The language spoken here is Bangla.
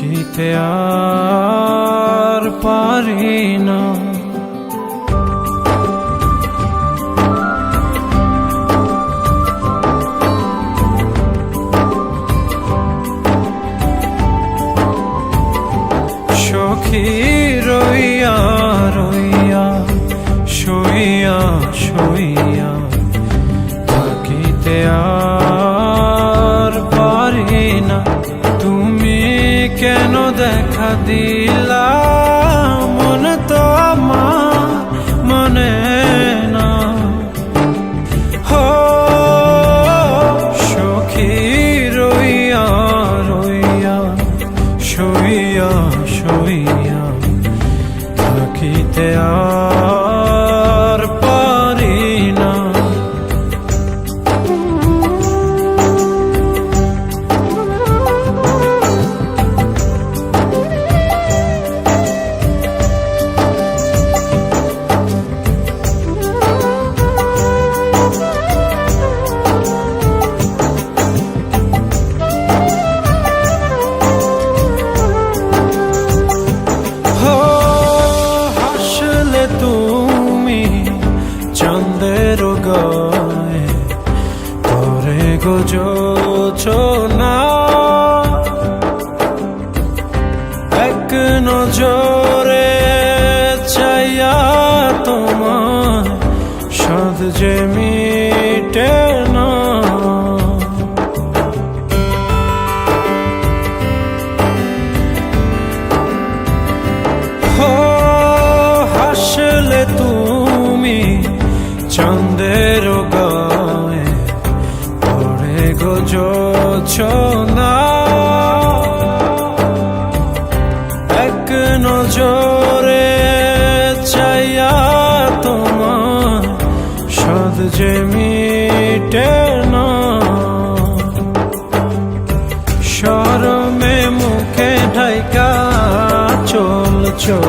থাকিতে আর পারি না। সখী রইয়া রইয়া শুইয়া শুইয়া থাকিতে আর পারি না। তুমি কেন দেখা দিলা মন তো আমার মনে না। হো সখী রইয়া রইয়া শুইয়া শুইয়া থাকিতে আর পারি না। তুমি চাঁদের গায়ে তোরে গোজোছনা এক নজরে চাইয়া তোমার সাধ যে মিটে না। তুমি চাঁদের গায়ে তোরে গোজোছনা এক নজরে চাইয়া তোমার সাধ যে মিটে না। শরমে মুখে ঢাইকা চলছো